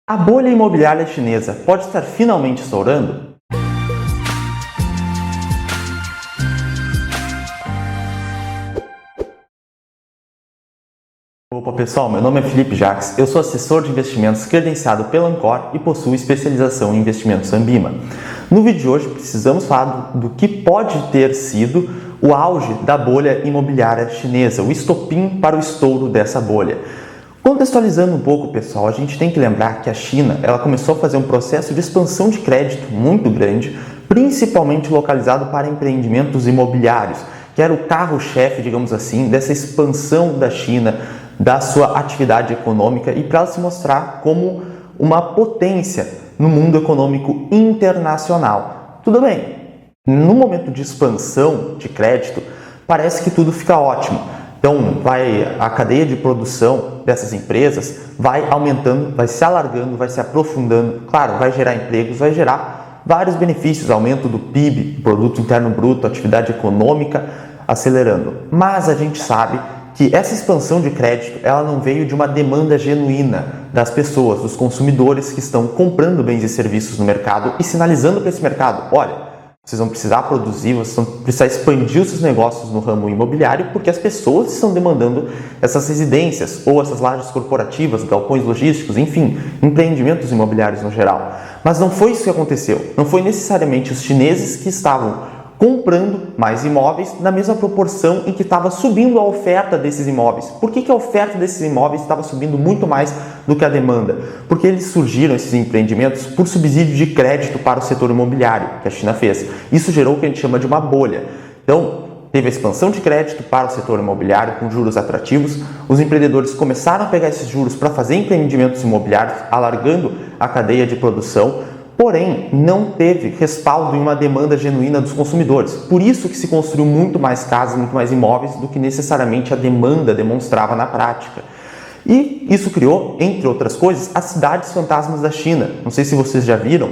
A bolha imobiliária chinesa pode estar finalmente estourando? Opa pessoal, meu nome é Felipe Jacques, eu sou assessor de investimentos credenciado pela Ancor e possuo especialização em investimentos Ambima. No vídeo de hoje precisamos falar do que pode ter sido o auge da bolha imobiliária chinesa, o estopim para o estouro dessa bolha. Contextualizando um pouco, pessoal, a gente tem que lembrar que a China ela começou a fazer um processo de expansão de crédito muito grande, principalmente localizado para empreendimentos imobiliários, que era o carro-chefe, digamos assim, dessa expansão da China, da sua atividade econômica e para ela se mostrar como uma potência no mundo econômico internacional. Tudo bem, no momento de expansão de crédito, parece que tudo fica ótimo. Então, a cadeia de produção dessas empresas vai aumentando, vai se alargando, vai se aprofundando. Claro, vai gerar empregos, vai gerar vários benefícios, aumento do PIB, Produto Interno Bruto, atividade econômica acelerando. Mas a gente sabe que essa expansão de crédito, ela não veio de uma demanda genuína das pessoas, dos consumidores que estão comprando bens e serviços no mercado e sinalizando para esse mercado, olha, vocês vão precisar produzir, vocês vão precisar expandir os seus negócios no ramo imobiliário porque as pessoas estão demandando essas residências ou essas lajes corporativas, galpões logísticos, enfim, empreendimentos imobiliários no geral. Mas não foi isso que aconteceu. Não foi necessariamente os chineses que estavam comprando mais imóveis na mesma proporção em que estava subindo a oferta desses imóveis. Por que a oferta desses imóveis estava subindo muito mais do que a demanda? Porque eles surgiram, esses empreendimentos, por subsídio de crédito para o setor imobiliário, que a China fez. Isso gerou o que a gente chama de uma bolha. Então, teve a expansão de crédito para o setor imobiliário com juros atrativos, os empreendedores começaram a pegar esses juros para fazer empreendimentos imobiliários, alargando a cadeia de produção, porém, não teve respaldo em uma demanda genuína dos consumidores. Por isso que se construiu muito mais casas, muito mais imóveis do que necessariamente a demanda demonstrava na prática. E isso criou, entre outras coisas, as cidades fantasmas da China. Não sei se vocês já viram.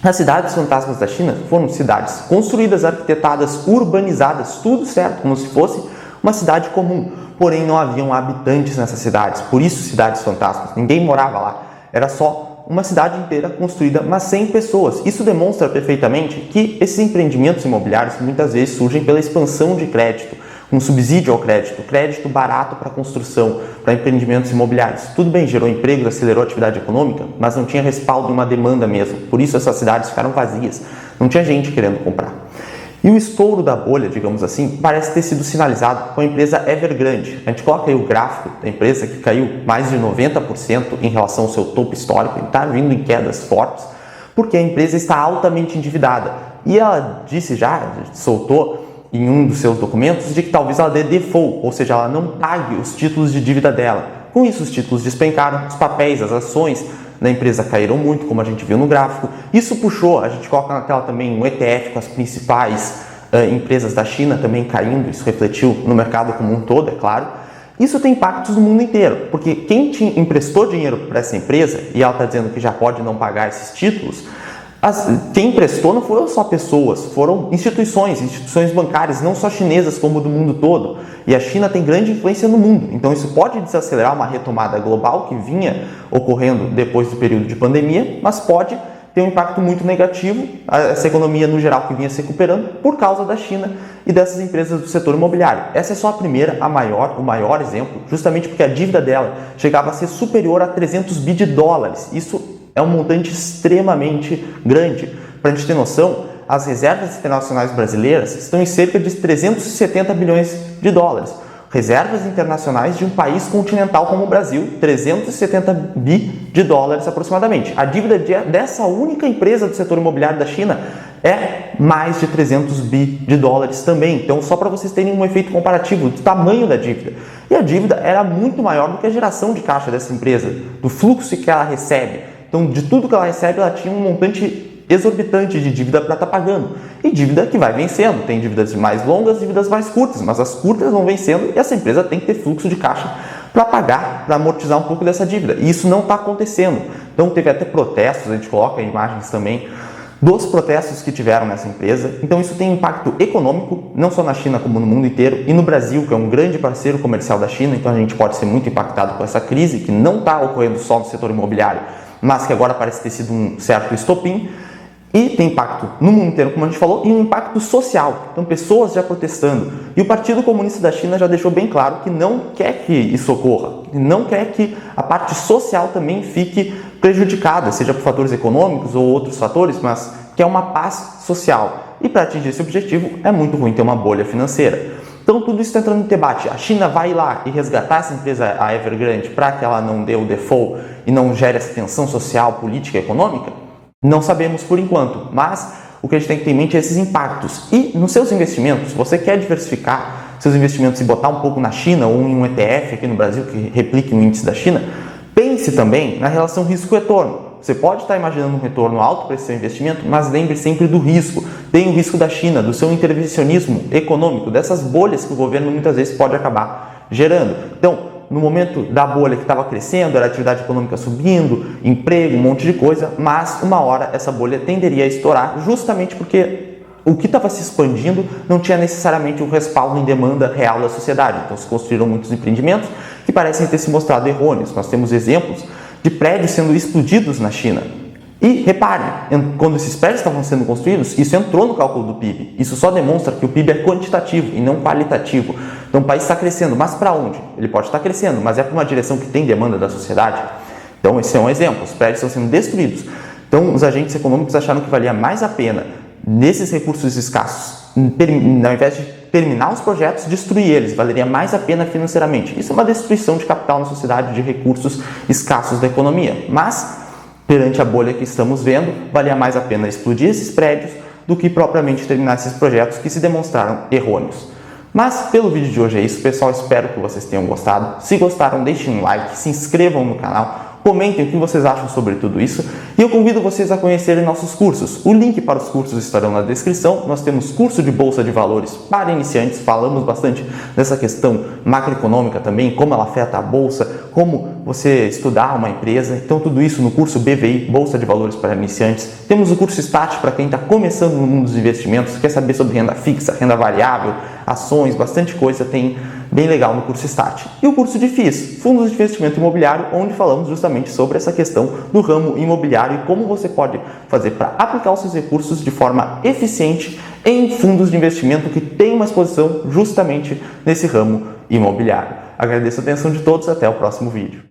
As cidades fantasmas da China foram cidades construídas, arquitetadas, urbanizadas, tudo certo, como se fosse uma cidade comum. Porém, não haviam habitantes nessas cidades. Por isso, cidades fantasmas. Ninguém morava lá. Era só uma cidade inteira construída, mas sem pessoas. Isso demonstra perfeitamente que esses empreendimentos imobiliários muitas vezes surgem pela expansão de crédito, com subsídio ao crédito, crédito barato para construção, para empreendimentos imobiliários. Tudo bem, gerou empregos, acelerou a atividade econômica, mas não tinha respaldo em uma demanda mesmo. Por isso essas cidades ficaram vazias. Não tinha gente querendo comprar. E o estouro da bolha, digamos assim, parece ter sido sinalizado com a empresa Evergrande. A gente coloca aí o gráfico da empresa que caiu mais de 90% em relação ao seu topo histórico e está vindo em quedas fortes, porque a empresa está altamente endividada. E ela soltou em um dos seus documentos de que talvez ela dê default, ou seja, ela não pague os títulos de dívida dela. Com isso, os títulos despencaram, os papéis, as ações da empresa caíram muito, como a gente viu no gráfico. Isso puxou, a gente coloca na tela também um ETF com as principais empresas da China também caindo, isso refletiu no mercado como um todo, é claro. Isso tem impactos no mundo inteiro, porque quem emprestou dinheiro para essa empresa, e ela está dizendo que já pode não pagar esses títulos, quem emprestou não foram só pessoas, foram instituições bancárias, não só chinesas como do mundo todo. E a China tem grande influência no mundo, então isso pode desacelerar uma retomada global que vinha ocorrendo depois do período de pandemia, mas pode ter um impacto muito negativo, essa economia no geral que vinha se recuperando por causa da China e dessas empresas do setor imobiliário. Essa é só a primeira, o maior exemplo, justamente porque a dívida dela chegava a ser superior a 300 bi de dólares. Isso é um montante extremamente grande. Para a gente ter noção, as reservas internacionais brasileiras estão em cerca de 370 bilhões de dólares. Reservas internacionais de um país continental como o Brasil, 370 bi de dólares aproximadamente. A dívida dessa única empresa do setor imobiliário da China é mais de 300 bi de dólares também. Então, só para vocês terem um efeito comparativo do tamanho da dívida. E a dívida era muito maior do que a geração de caixa dessa empresa, do fluxo que ela recebe. Então, de tudo que ela recebe, ela tinha um montante exorbitante de dívida para estar pagando. E dívida que vai vencendo. Tem dívidas mais longas, dívidas mais curtas, mas as curtas vão vencendo e essa empresa tem que ter fluxo de caixa para pagar, para amortizar um pouco dessa dívida. E isso não está acontecendo. Então, teve até protestos, a gente coloca imagens também dos protestos que tiveram nessa empresa. Então isso tem impacto econômico, não só na China como no mundo inteiro, e no Brasil, que é um grande parceiro comercial da China, então a gente pode ser muito impactado com essa crise, que não está ocorrendo só no setor imobiliário, mas que agora parece ter sido um certo estopim. E tem impacto no mundo inteiro, como a gente falou, e um impacto social. Então, pessoas já protestando. E o Partido Comunista da China já deixou bem claro que não quer que isso ocorra. Não quer que a parte social também fique prejudicada, seja por fatores econômicos ou outros fatores, mas que é uma paz social. E para atingir esse objetivo, é muito ruim ter uma bolha financeira. Então, tudo isso está entrando em debate. A China vai lá e resgatar essa empresa, a Evergrande, para que ela não dê o default e não gere essa tensão social, política e econômica? Não sabemos por enquanto, mas o que a gente tem que ter em mente é esses impactos. E nos seus investimentos, se você quer diversificar seus investimentos e botar um pouco na China ou em um ETF aqui no Brasil que replique o índice da China, pense também na relação risco-retorno. Você pode estar imaginando um retorno alto para esse seu investimento, mas lembre sempre do risco. Tem o risco da China, do seu intervencionismo econômico, dessas bolhas que o governo muitas vezes pode acabar gerando. Então, no momento da bolha que estava crescendo, era a atividade econômica subindo, emprego, um monte de coisa, mas uma hora essa bolha tenderia a estourar justamente porque o que estava se expandindo não tinha necessariamente um respaldo em demanda real da sociedade. Então se construíram muitos empreendimentos que parecem ter se mostrado errôneos. Nós temos exemplos de prédios sendo explodidos na China. E reparem, quando esses prédios estavam sendo construídos, isso entrou no cálculo do PIB. Isso só demonstra que o PIB é quantitativo e não qualitativo. Então o país está crescendo, mas para onde? Ele pode estar crescendo, mas é para uma direção que tem demanda da sociedade? Então esse é um exemplo, os prédios estão sendo destruídos. Então os agentes econômicos acharam que valia mais a pena, nesses recursos escassos, ao invés de terminar os projetos, destruir eles, valeria mais a pena financeiramente. Isso é uma destruição de capital na sociedade, de recursos escassos da economia. Mas, perante a bolha que estamos vendo, valia mais a pena explodir esses prédios do que propriamente terminar esses projetos que se demonstraram errôneos. Mas pelo vídeo de hoje é isso, pessoal. Espero que vocês tenham gostado. Se gostaram, deixem um like, se inscrevam no canal, comentem o que vocês acham sobre tudo isso e eu convido vocês a conhecerem nossos cursos. O link para os cursos estarão na descrição. Nós temos curso de Bolsa de Valores para iniciantes, falamos bastante dessa questão macroeconômica também, como ela afeta a Bolsa, como você estudar uma empresa. Então tudo isso no curso BVI, Bolsa de Valores para iniciantes. Temos o curso STAT para quem está começando no mundo dos investimentos, quer saber sobre renda fixa, renda variável, ações, bastante coisa tem bem legal no curso STAT. E o curso de FIIs, Fundos de Investimento Imobiliário, onde falamos justamente sobre essa questão do ramo imobiliário e como você pode fazer para aplicar os seus recursos de forma eficiente em fundos de investimento que têm uma exposição justamente nesse ramo imobiliário. Agradeço a atenção de todos, até o próximo vídeo.